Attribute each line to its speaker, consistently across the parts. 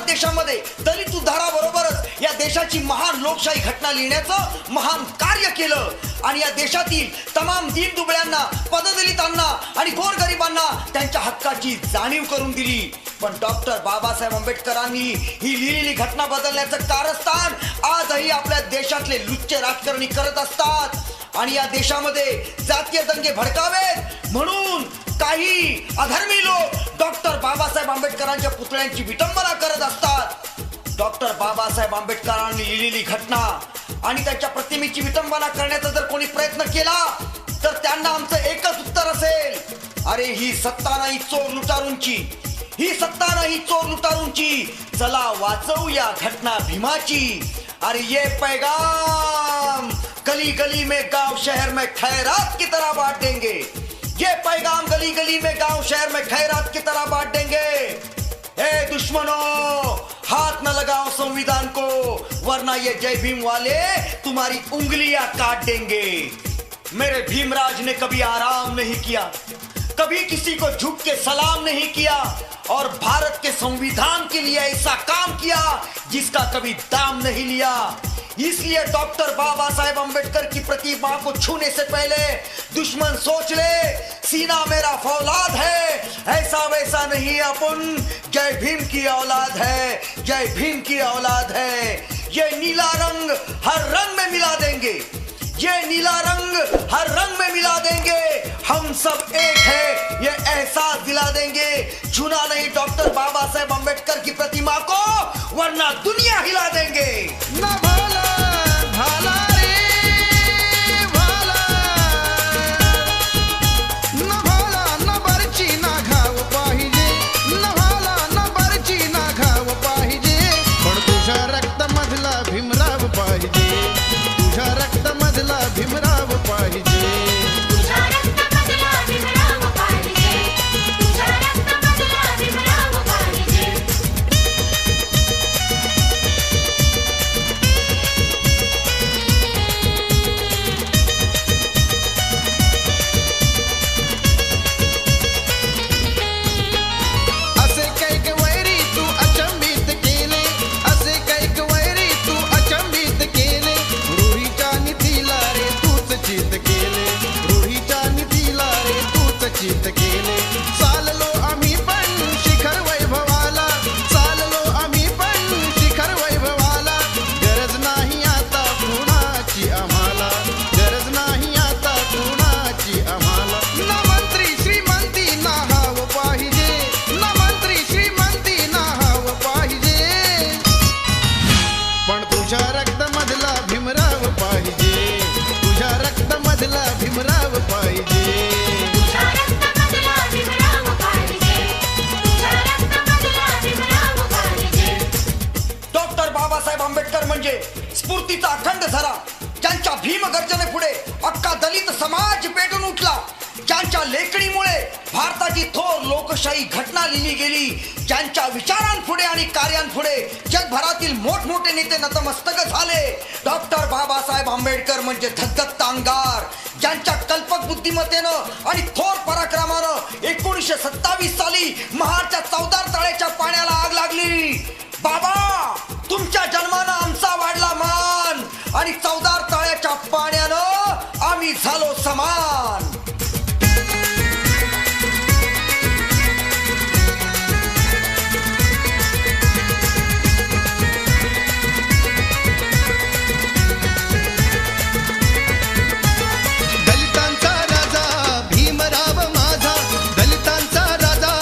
Speaker 1: देशामध्ये दलित उद्धाराबरोबरच या देशाची महान लोकशाही घटना लिहिण्याचं महान कार्य केलं आणि या देशातील तमाम दीनदुबळ्यांना, पददलितांना आणि गोरगरिबांना त्यांच्या हक्काची जाणीव करून दिली. पण डॉक्टर बाबासाहेब आंबेडकरांनी ही लिहिलेली घटना बदलण्याचं कारस्थान आजही आपल्या देशातले लुच्चे राजकारणी करत असतात आणि या देशामध्ये जातीय दंगे भडकावेत म्हणून काही अधर्मी लोक डॉक्टर बाबासाहेब आंबेडकरांच्या पुतळ्यांची विटंबना करत असतात. डॉक्टर बाबासाहेब आंबेडकरांनी लिहिलेली घटना आणि त्यांच्या प्रतिमेची विटंबना करण्याचा जर कोणी प्रयत्न केला तर त्यांना आमचं एकच उत्तर असेल, अरे ही सत्ता नाही चोर लुटारूंची, ही सत्ता नाही चोर लुटारूंची, चला वाचवूया घटना भीमाची. अरे ये पैगाम गली गली में गांव शहर में खैरात की तरह बांट देंगे, ये पैगाम गली गली में गांव शहर में खैरात की तरह बांट देंगे. ए दुश्मनों, हाथ न लगाओ संविधान को वरना ये जय भीम वाले तुम्हारी उंगलियां काट देंगे. मेरे भीमराज ने कभी आराम नहीं किया, कभी किसी को झुक के सलाम नहीं किया और भारत के संविधान के लिए ऐसा काम किया जिसका कभी दाम नहीं लिया. इसलिए डॉक्टर बाबा साहेब अम्बेडकर की प्रतिमा को छूने से पहले दुश्मन सोच ले, सीना मेरा फौलाद है, ऐसा वैसा नहीं, अपन जय भीम की औलाद है, जय भीम की औलाद है. ये नीला रंग हर रंग में मिला देंगे, ये नीला रंग हर रंग में मिला देंगे, हम सब एक है ये एहसास दिला देंगे. छूना नहीं डॉक्टर बाबा साहेब अम्बेडकर की प्रतिमा को वरना दुनिया हिला देंगे.
Speaker 2: ना भाला भाला रे भाला, ना भाला ना बरची ना घाव पाहिजे, ना भाला ना बरची ना घाव पाहिजे, पण तुझ्या रक्तामधला भीमराव पाहिजे, तुझ्या रक्तामधला भीमराव पाहिजे.
Speaker 1: स्फूर्तीचा अखंड झरा, ज्यांच्या भीम गर्जने पुढे अख्खा दलित समाज पेटून उठला, ज्यांच्या लेखणीमुळे भारताची थोर लोकशाही घटना लिहिली गेली, ज्यांच्या विचारांपुढे आणि कार्यांपुढे जगभरातील मोठमोठे नेते नतमस्तक झाले. डॉक्टर बाबासाहेब आंबेडकर म्हणजे धगधगता अंगार, ज्यांच्या कल्पक बुद्धिमत्तेनं आणि थोर पराक्रमानं 1927 साली महाडच्या चौदार तळ्याच्या पाण्याला आग लागली. बाबा, तुमच्या जन्मानं आमचा वाढला मान आणि चौदार तळ्याच्या पाण्यानं आम्ही झालो समान.
Speaker 2: दलितांचा राजा भीमराव माझा, दलितांचा राजा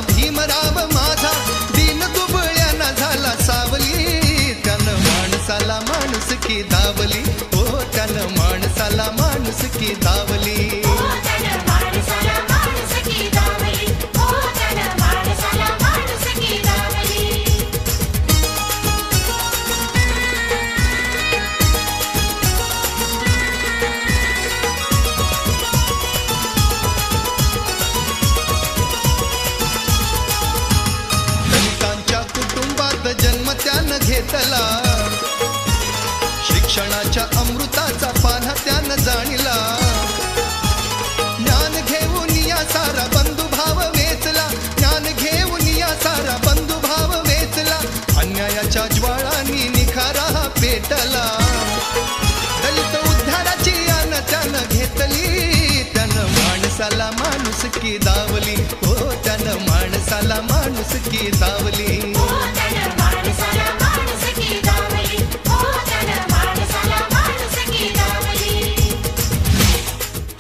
Speaker 2: भीमराव माझा, दीन दुबळ्यांना झाला सावली, त्यानं माणसाला माणुसकी धावली, हो त्यानं माणसाला माणुसकी धावली. दलितांच्या कुटुंबात जन्म त्यानं घेतला, शिक्षणाच्या अमृताचा पान्हा त्यानं जाणीला, ज्ञान घेऊन या सारा बंधुभाव वेचला, ज्ञान घेऊन या सारा बंधुभाव वेचला, घेतला, दलित उद्धाराची आन त्यानं घेतली. त्यानं माणसाला माणुसकी दावली, हो त्यानं माणसाला माणुसकी दावली.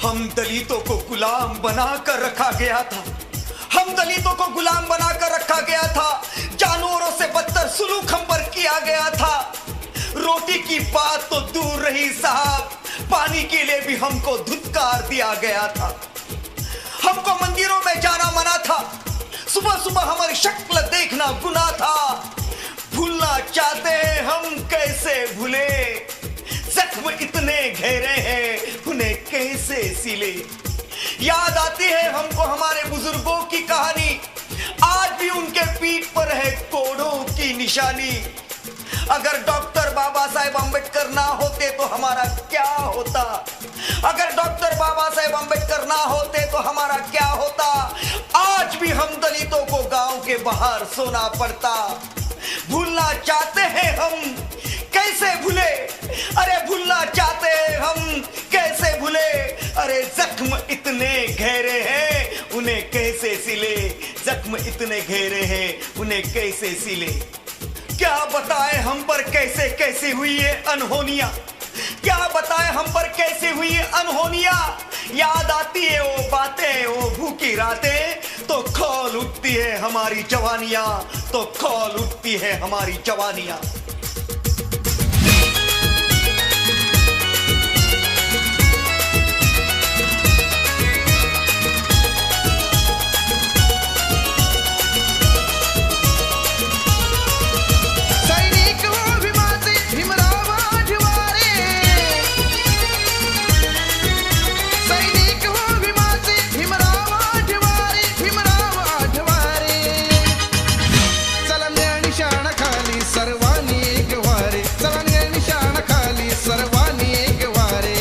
Speaker 1: हम दलितों को गुलाम बनाकर रखा गया था, हम दलितों को गुलाम बनाकर रखा गया था. जानवरों से बदतर सुलूक हम पर किया गया था. रोटी की बात तो दूर रही साहब, पानी के लिए भी हमको धुतकार दिया गया था. हमको मंदिरों में जाना मना था, सुबह सुबह हमारी शक्ल देखना गुनाह था. भूलना चाहते हैं हम कैसे भूले, जख्म इतने गहरे हैं उन्हें कैसे सिले. याद आती है हमको हमारे बुजुर्गों की कहानी, आज भी उनके पीठ पर है कोड़ों की निशानी. अगर डॉक्टर बाबा साहेब अम्बेडकर ना होते तो हमारा क्या होता, अगर डॉक्टर बाबा साहेब अम्बेडकर ना होते तो हमारा क्या होता. आज भी हम दलितों को गांव के बाहर सोना पड़ता. भूलना चाहते हैं हम कैसे भूले, अरे भूलना चाहते हैं हम कैसे भूले. अरे जख्म इतने गहरे हैं उन्हें कैसे सिले, जख्म इतने गहरे हैं उन्हें कैसे सिले. क्या बताएं हम पर कैसे कैसे हुई है अनहोनियां, क्या बताएं हम पर कैसे हुई है अनहोनियां. याद आती है वो बातें, वो भूखी रातें, तो खौल उठती है हमारी जवानियां, तो खौल उठती है हमारी जवानियां.
Speaker 2: सैनिक हो भीमाचे भीमराव आठवारे, सैनिक हो भीमाचे भीमराव आठवारे, भीमराव आठवारे. चलन निशाण खाली सर्वांनी एक वारे, चलन निशाण खाली सर्वांनी एक वारे.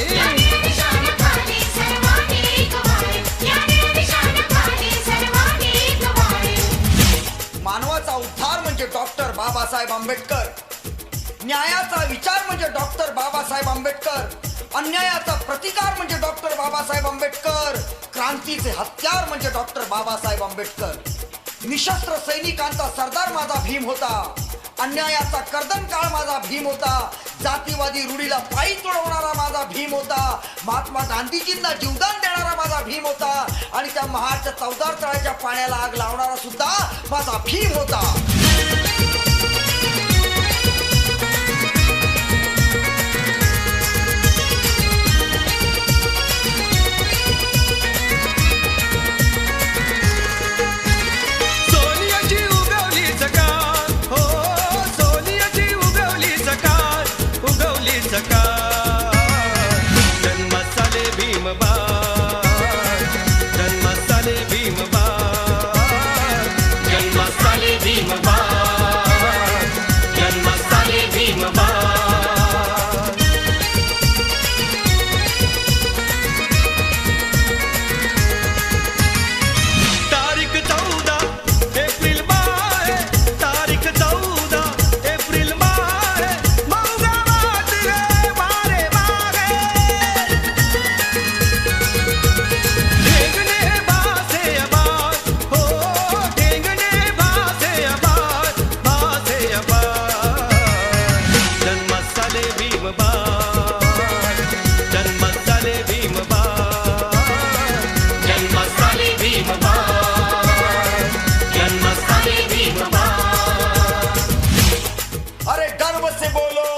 Speaker 1: मानवाचा उद्धार म्हणजे डॉक्टर बाबासाहेब आंबेडकर, न्यायाचा विचार म्हणजे डॉक्टर बाबासाहेब आंबेडकर, अन्यायाचा प्रतिकार म्हणजे डॉक्टर बाबासाहेब आंबेडकर, क्रांतीचे हत्यार म्हणजे डॉक्टर बाबासाहेब आंबेडकर. निशस्त्र सैनिकांचा सरदार माझा भीम होता, अन्यायाचा कर्दन काळ माझा भीम होता, जातीवादी रूढीला पायी तुडवणारा माझा भीम होता, महात्मा गांधीजींना जीवदान देणारा माझा भीम होता, आणि त्या महाडच्या 14 तळ्याच्या पाण्याला आग लावणारा सुद्धा माझा भीम होता.
Speaker 2: सोनियाची उगवली सकाळ, हो सोनियाची उगवली सकाळ, उगवली सकाळ. जन्मस्थाने भीमबाळ, जन्मस्थाने भीमबाळ, जन्मस्थाने भीमबाळ, जन्मस्थाने भीमबाळ. तारीख 14 एप्रिल बाय, तारीख 14 एप्रिल बाय, मौगावात रे वारे वारे. ठेंगणे भासे आबाद, हो ठेंगणे भासे आबाद, भासे आबाद. जन्मस्थाने भीमबाळ, जन्मस्थाने भीमबाळ, जन्मस्थाने भीमबाळ, जन्मस्थाने भीमबाळ.
Speaker 1: अरे गर्व से बोलो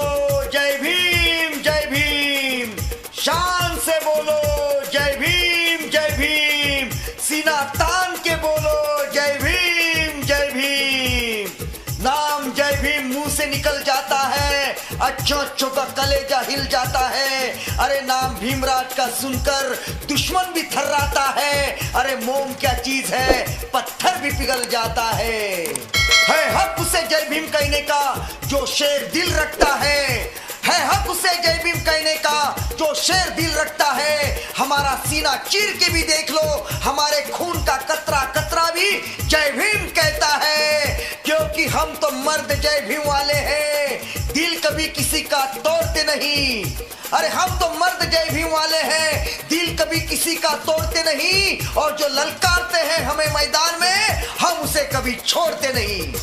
Speaker 1: जय भीम जय भीम, शान से बोलो जय भीम जय भीम, सीना तान के बोलो जय भीम जय भीम. नाम जय भीम मुंह से निकल जाता है, अच्छों अच्छों का कलेजा हिल जाता है. अरे नाम भीमराज का सुनकर दुश्मन भी थर्राता है. अरे मोम क्या चीज है, पत्थर भी पिघल जाता है हक उसे जय भीम कहने का जो शेर दिल रखता है हक उसे जय भीम कहने का जो शेर दिल रखता है हमारा सीना चीर के भी देख लो, हमारे खून का कतरा कतरा भी जय भीम कहता है, क्योंकि हम तो मर्द जय भीम वाले हैं, दिल कभी किसी का तोड़ते नहीं। अरे हम तो मर्द जय भीम वाले हैं, दिल कभी किसी का तोड़ते नहीं, और जो ललकारते हैं हमें मैदान में हम उसे कभी छोड़ते नहीं।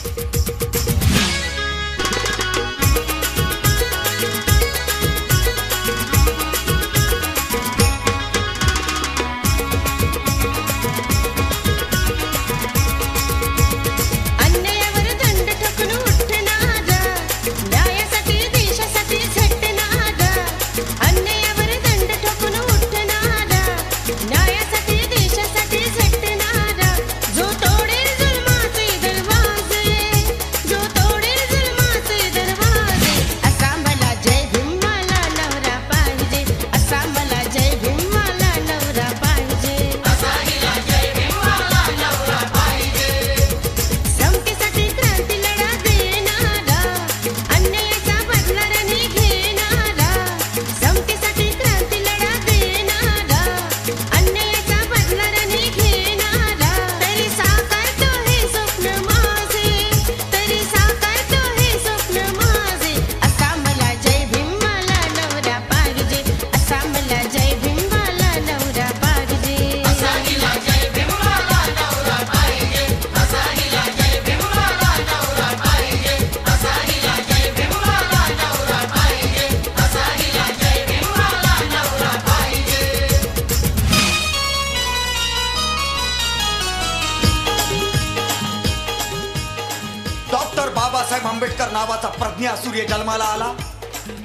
Speaker 1: डॉक्टर बाबासाहेब आंबेडकर नावाचा प्रज्ञा सूर्य जन्माला आला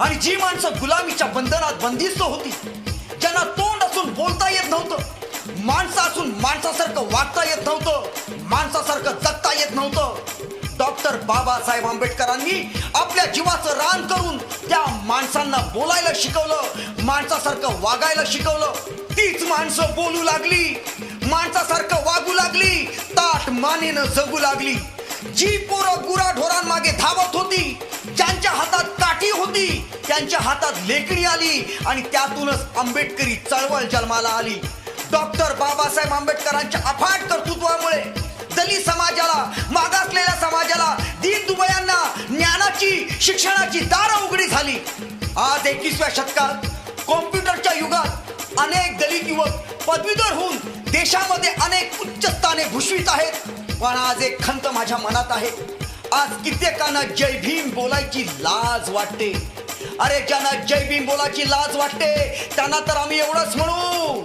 Speaker 1: आणि जी माणसं गुलामीच्या बंधनात बंदिस्त होती, ज्यांना तोंड असून बोलता येत नव्हतं, माणसं असून माणसासारखं वागता येत नव्हतं, माणसासारखं जगता येत नव्हतं, डॉक्टर बाबासाहेब आंबेडकरांनी आपल्या जीवाचं रान करून त्या माणसांना बोलायला शिकवलं, माणसासारखं वागायला शिकवलं। तीच माणसं बोलू लागली, माणसासारखं वागू लागली, ताठ मानेनं जगू लागली। जी पोरं गुराढोरांमागे धावत होती, ज्यांच्या हातात काठी होती, त्यांच्या हातात लेखणी आली आणि त्यातूनच आंबेडकरी चळवळ जन्माला आली। डॉक्टर बाबासाहेब आंबेडकरांच्या अफाट कर्तृत्वामुळे दलित समाजाला, मागासलेल्या समाजाला, दीनदुबळ्यांना ज्ञानाची, शिक्षणाची दारं उघडी झाली। आज 21व्या शतकात कॉम्प्युटरच्या युगात अनेक दलित युवक पदवीधर होऊन देशामध्ये अनेक उच्च स्थाने भूषवित आहेत। पण आज एक खंत माझ्या मनात आहे, आज कित्येकांना जय भीम बोलायची लाज वाटते। अरे ज्यांना जय भीम बोलायची लाज वाटते त्यांना तर आम्ही एवढंच म्हणू,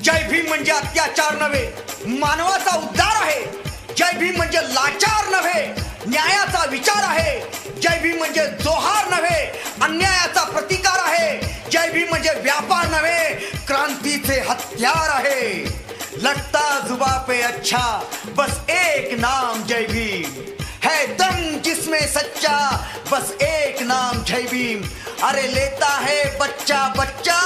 Speaker 1: जय भीम म्हणजे अत्याचार नव्हे, मानवाचा उद्धार आहे। जय भीम म्हणजे लाचार नव्हे, न्यायाचा विचार आहे। जय भीम म्हणजे जोहार नव्हे, अन्यायाचा प्रतिकार आहे। जय भीम म्हणजे व्यापार नव्हे, क्रांतीचे हत्यार आहे। लगता जुबा पे अच्छा, बस एक नाम जय भीम है, दम जिसमें सच्चा, बस एक नाम जय भीम। अरे लेता है बच्चा बच्चा,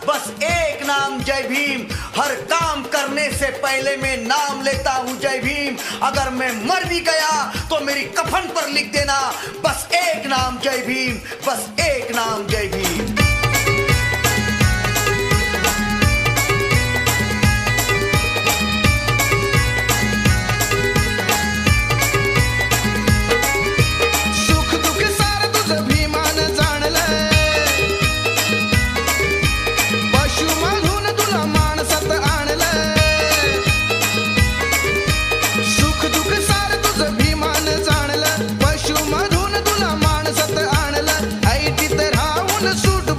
Speaker 1: बस एक नाम जय भीम। हर काम करने से पहले मैं नाम लेता हूँ जय भीम। अगर मैं मर भी गया तो मेरी कफन पर लिख देना, बस एक नाम जय भीम, बस एक नाम जय भीम।
Speaker 2: सूट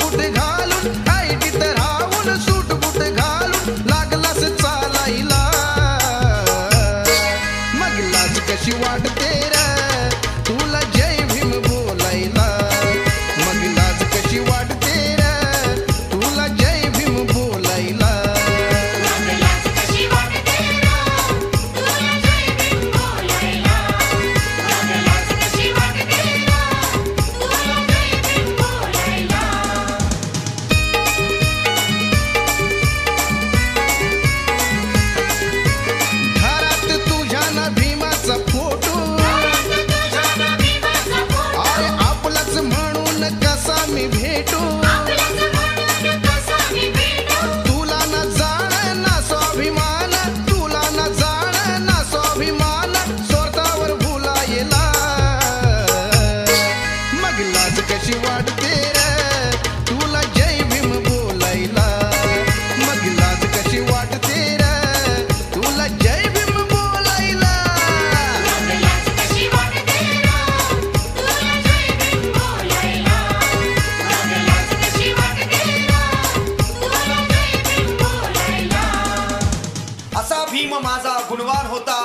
Speaker 1: माझा गुणवान होता,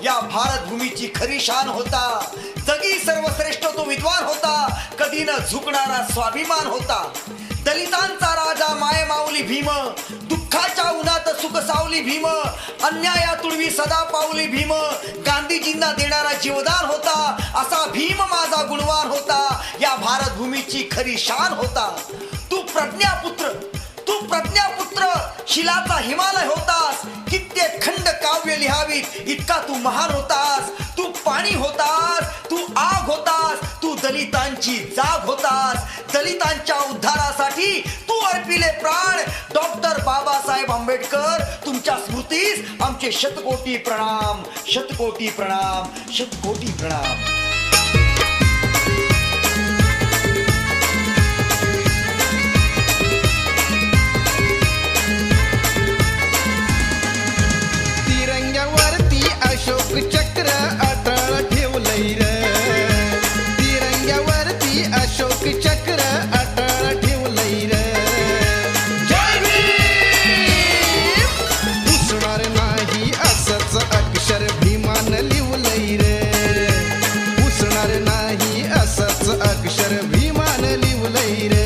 Speaker 1: या भारत भूमीची खरी शान होता. जगी सर्वश्रेष्ठ तो विद्वान होता, कधी न झुकणारा स्वाभिमान होता. दलितांचा राजा माय माऊली भीम, दुःखाच्या उन्हात सुख सावली भीम, अन्याया तुडवी सदा पावली भीम, गांधीजींना देणारा जीवदान होता. असा भीम माझा गुणवान होता, या भारत भूमीची खरी शान होता. तू प्रज्ञापुत्र, तू प्रज्ञापुत्र, शिलाचा हिमालय होतास. कित्येक खंड काव्य लिहावीत इतका तू महान होतास. तू पाणी होतास, तू आग होतास, तू दलितांची जाग होतास. दलितांच्या उद्धारासाठी तू अर्पिले प्राण. डॉक्टर बाबासाहेब आंबेडकर, तुमच्या स्मृतीस आमचे शतकोटी प्रणाम, शतकोटी प्रणाम, शतकोटी प्रणाम.
Speaker 2: अशोक चक्र अटळ ठेवलंय र, तिरंग्यावरती अशोक चक्र अटळ ठेवलंय र. जय भीम! पुसणार नाही असंच अक्षर भीमान लिवलंय र, पुसणार नाही असंच अक्षर भीमान लिवलंय र.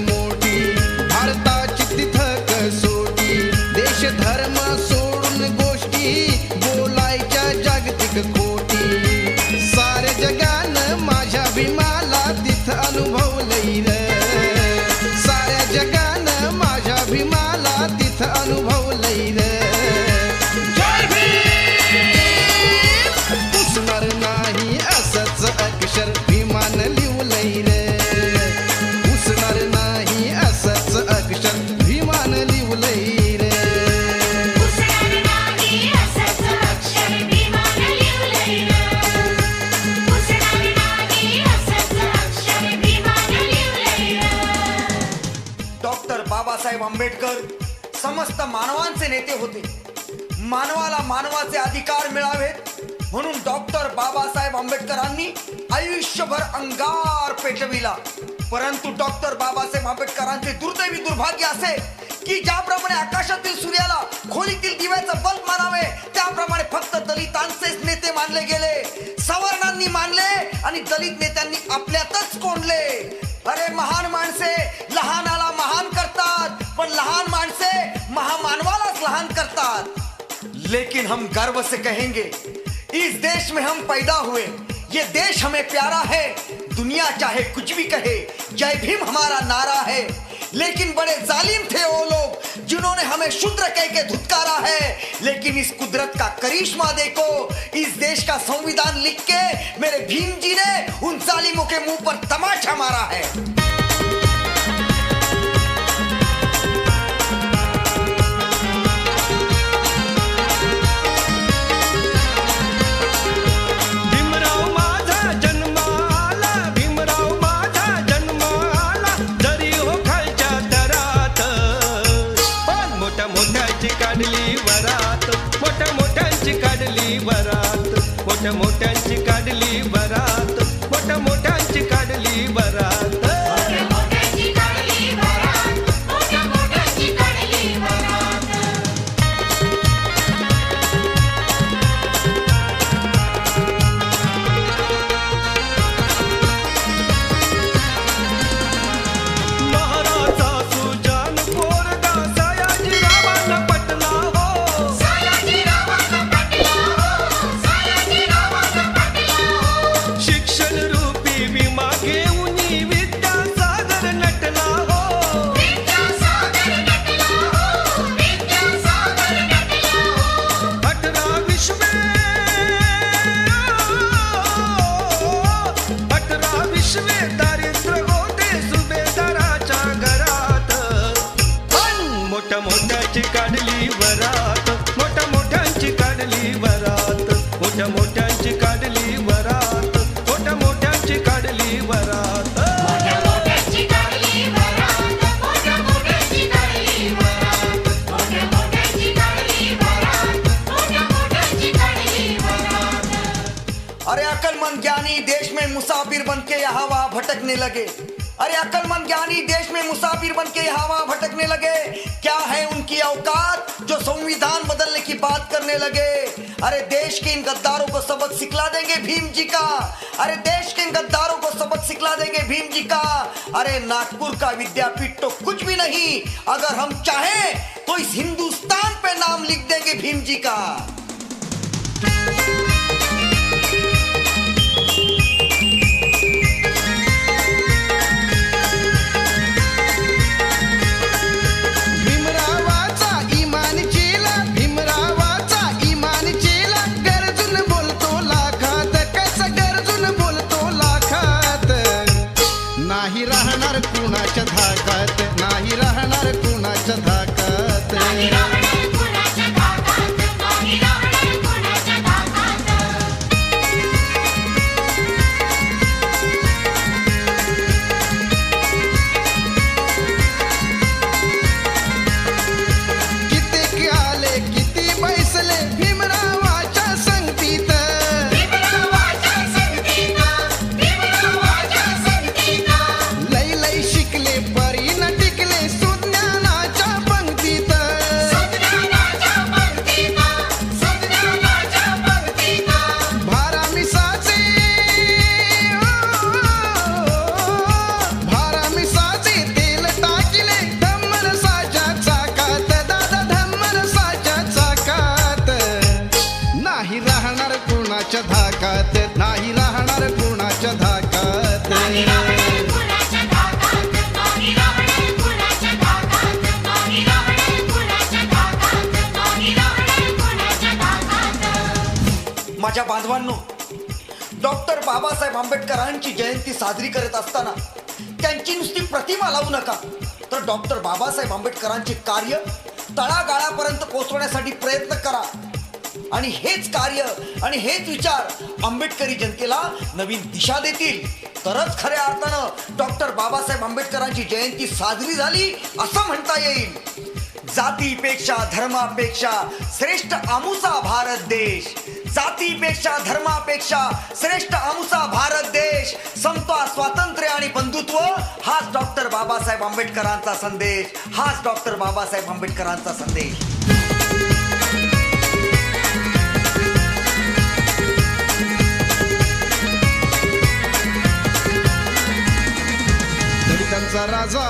Speaker 2: मोठी भारताची तिथं कसोटी, देश धर्म सोडून गोष्टी बोलायच्या जागतिक कोटी. साऱ्या जगानं माझ्या भीमाला तिथं अनुभवलंय र, साऱ्या जगानं माझ्या भीमाला तिथं अनुभवलंय र. जय भीम! पुसणार नाही असंच अक्षर भीमान लिवलंय र, नाही असंच अक्षर भीमान लिवलंय रे. पुसणार नाही असंच अक्षर भीमान लिवलंय रे, पुसणार नाही असंच अक्षर भीमान लिवलंय रे.
Speaker 1: डॉक्टर बाबासाहेब आंबेडकर समस्त मानवांचे नेते होते. मानवाला मानवाचे अधिकार मिळावेत म्हणून डॉक्टर बाबासाहेब आंबेडकरांनी आयुष्यभर अंगार पेटविला. परंतु डॉक्टर बाबासाहेब आंबेडकरांचे दुर्दैवी दुर्भाग्य असे की ज्याप्रमाणे आकाशातील सूर्याला खोलीतील दिव्याचं बल्ब मानावे, त्याप्रमाणे फक्त दलितांचेच नेते मानले गेले. सवर्णांनी मानले आणि दलित नेत्यांनी आपल्यातच कोंडले. अरे महान माणसे लहानाला महान करतात, पण लहान माणसे महामानवालाच लहान करतात. लेकिन हम गर्व से कहेंगे, इस देश में हम पैदा हुए, ये देश हमें प्यारा है. दुनिया चाहे कुछ भी कहे, जय भीम हमारा नारा है. लेकिन बड़े जालिम थे वो लोग जिन्होंने हमें शूद्र कह के धुतकारा है. लेकिन इस कुदरत का करिश्मा देखो, इस देश का संविधान लिख के मेरे भीम जी ने उन जालिमों के मुंह पर तमाचा मारा है.
Speaker 3: मोठ्या मोठ्यांची काढली वरात, मोठ्या मोठ्यांची काढली वरात.
Speaker 1: बनने लगे। अरे अक्लमंद ज्ञानी देश में मुसाफिर बन के हवा भटकने लगे। क्या है उनकी औकात जो संविधान बदलने की बात करने लगे। अरे देश के इन गद्दारों को सबक सिखला देंगे भीम जी का। अरे देश के इन गद्दारों को सबक सिखला देंगे भीम जी का। अरे नागपुर का विद्यापीठ तो कुछ भी नहीं, अगर हम चाहें तो इस हिंदुस्तान पे नाम लिख देंगे भीम जी का।
Speaker 2: नाही राहणार कुणाच्या धाकात, नाही राहणार कुणाच्या धाकात,
Speaker 4: नाही राहणार कुणाच्या धाकात, नाही राहणार कुणाच्या धाकात.
Speaker 2: किती आले किती बैसले भीमरावाच्या संगतीत,
Speaker 4: भीमरावाच्या संगतीत, भीमरावाच्या संगतीत.
Speaker 2: लई लई शिकले परी न टिकले सुज्ञानाच्या पंक्तीत,
Speaker 4: सुज्ञानाच्या पंक्तीत, सुज्ञानाच्या पंक्तीत.
Speaker 2: भारामिसाचे भारामिसाचे तेल टाकिले धम्मरसाच्या चाकात, दादा धम्मरसाच्या चाकात. नाही राहणार कुणाच्या धाकात, नाही राहणार कुणाच्या धाकात.
Speaker 4: नाही राहणार कुणाच्या धाकात, नाही राहणार कुणाच्या धाकात, नाही राहणार कुणाच्या धाकात, नाही राहणार कुणाच्या धाकात.
Speaker 1: माझ्या बांधवांनो, डॉक्टर बाबासाहेब आंबेडकरांची जयंती साजरी करत असताना त्यांची नुसती प्रतिमा लावू नका, तर डॉक्टर बाबासाहेब आंबेडकरांचे कार्य तळागाळापर्यंत पोहोचवण्यासाठी प्रयत्न करा. आणि हेच कार्य आणि हेच विचार आंबेडकरी जनतेला नवीन दिशा देतील. तरच खऱ्या अर्थानं डॉक्टर बाबासाहेब आंबेडकरांची जयंती साजरी झाली असं म्हणता येईल. जातीपेक्षा धर्मापेक्षा श्रेष्ठ आमुचा भारत देश, जातीपेक्षा धर्मापेक्षा श्रेष्ठ आमुचा भारत देश, समता स्वातंत्र्य आणि बंधुत्व हाच डॉक्टर बाबासाहेब आंबेडकरांचा संदेश, हाच डॉक्टर बाबासाहेब आंबेडकरांचा संदेश.
Speaker 2: दलितांचा राजा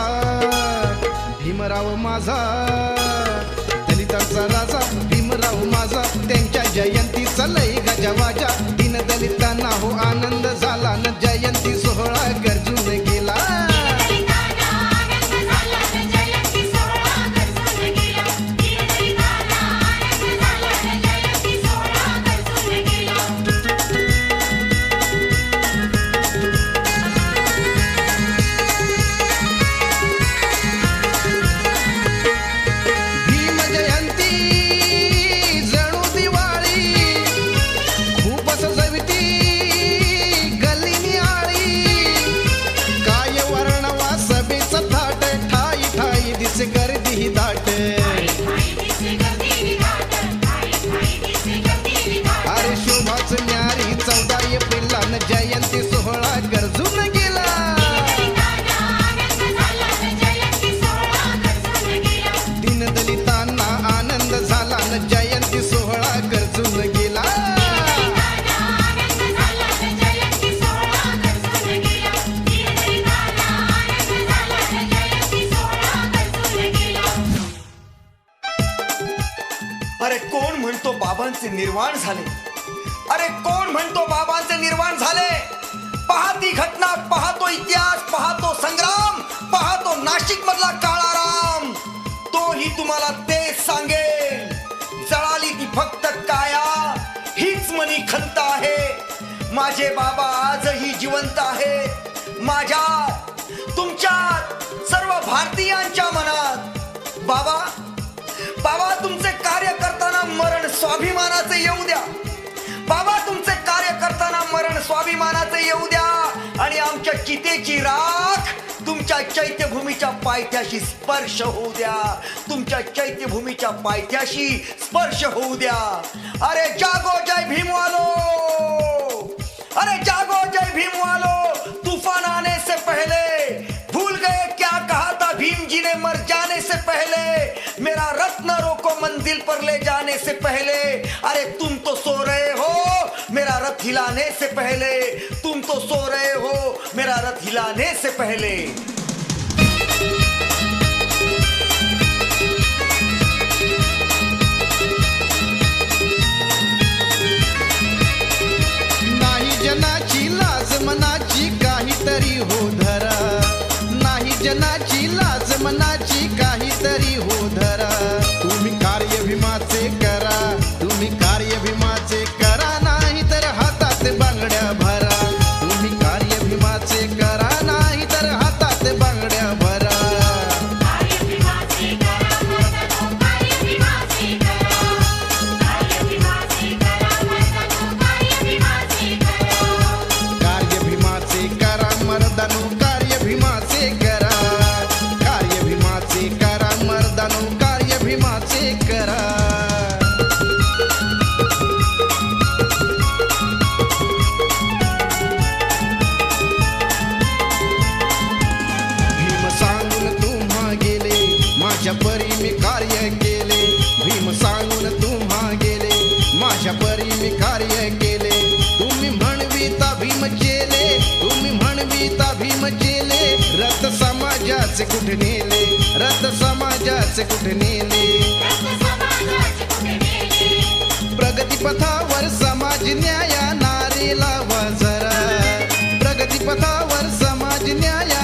Speaker 2: भीमराव माझा, दलितांचा राजा भीमराव माझा. त्यांच्या जयंतीचा लई गजवाजा, दिन दलितांना हो आनंद झाला न जयंती सोहळा गर्जून गेला.
Speaker 4: दलितांना आनंद झाला न जयंती सोहळा गर्जून गेला. दलितांना आनंद झाला न जयंती सोहळा गर्जून गेला.
Speaker 2: भीम जयंती जणू दिवाळी, खूपच सजविती गल्लीनी आळी. काय वर्णवा सभेचं थाट, ठाई ठाई दिसे गर्दी दाट.
Speaker 4: ठाई ठाई दिसे गर्दी दाट, ठाई ठाई दिसे गर्दी दाट.
Speaker 2: अरे शोभाच न्यारी 14 एप्रिलला न जयंती सोहळा गर्जून गेला.
Speaker 4: दलितांना आनंद झाला न जयंती सोहळा गर्जून गेला.
Speaker 2: दिन दलितांना आनंद झाला न जयंती सोहळा गर्जून गेला.
Speaker 4: दलितांना आनंद झाला न जयंती सोहळा गर्जून गेला. दलितांना आनंद झाला न जयंती सोहळा गर्जून गेला.
Speaker 1: अरे कोण म्हणतो बाबांचे निर्वाण झाले, अरे कोण म्हणतो बाबांचे निर्वाण झाले. पाहती घटना, पाहतो इतिहास, पाहतो संग्राम, पाहतो नाशिक मधला काळाराम, तोही तुम्हाला तेच सांगेल. जळाली ती फक्त काया, हीच मनी खंत आहे. माझे बाबा आजही जिवंत आहेत, माझ्यात, तुमच्यात, सर्व भारतीयांच्या मनात. बाबा बाबा तुमचे कार्य करताना मरण स्वाभिमानाचे येऊ द्या. बाबा तुमचे कार्य करताना मरण स्वाभिमानाचे येऊ द्या. आणि आमच्या चितेची राख तुमच्या चैत्यभूमीच्या पायथ्याशी स्पर्श होऊ द्या. तुमच्या चैत्यभूमीच्या पायथ्याशी स्पर्श होऊ द्या. अरे जागो जय भीमवालो, अरे जागो जय भीमवालो. तूफान आने से से पहले, भूल गए क्या कहा था भीम जी ने मर जाने से पहले, मेरा रथ न रोको मंजिल पर ले जाने से पहले। अरे तुम तो सो रहे हो मेरा रथ हिलाने से पहले, तुम तो सो रहे हो मेरा रथ हिलाने से पहले।
Speaker 2: नाही जनाची लाज मनाची काहीतरी हो धरा, नाही जनाची लाज मनाची काहीतरी हो धरा। तुम्ही कार्य भीमाचे करा, तुम्ही कार्य भीमाचे करा, नाही तर हातात बांगड्या भरा। तुम्ही कार्य भीमाचे करा, नाही तर हातात बांगड्या भरा।
Speaker 4: कार्य भीमाचे करा मर्दानो, कार्य भीमाचे करा, कार्य भीमाचे करा मर्दानो, कार्य भीमाचे करा।
Speaker 2: कार्य भीमाचे करा मर्दानो, कार्य भीमाचे करा, कार्य भीमाचे करा मर्दानो, कार्य भीमाचे करा। भीम सांगून तुम्हा गेले, माझ्या परी मी कार्य केले। भीम सांगून तुम्हा गेले, माझ्या परी मी कार्य केले। तुम्ही म्हणविता भीम चेले, तुम्ही म्हणविता भीम चेले। रथ समाजाचे कुठे नेले, रथ समाजाचे कुठे नेले।
Speaker 4: रक्त समाजाचे कुठे नेले,
Speaker 2: प्रगतीपथावर समाज न्याया नारे लावा जरा, प्रगतीपथावर समाज न्याया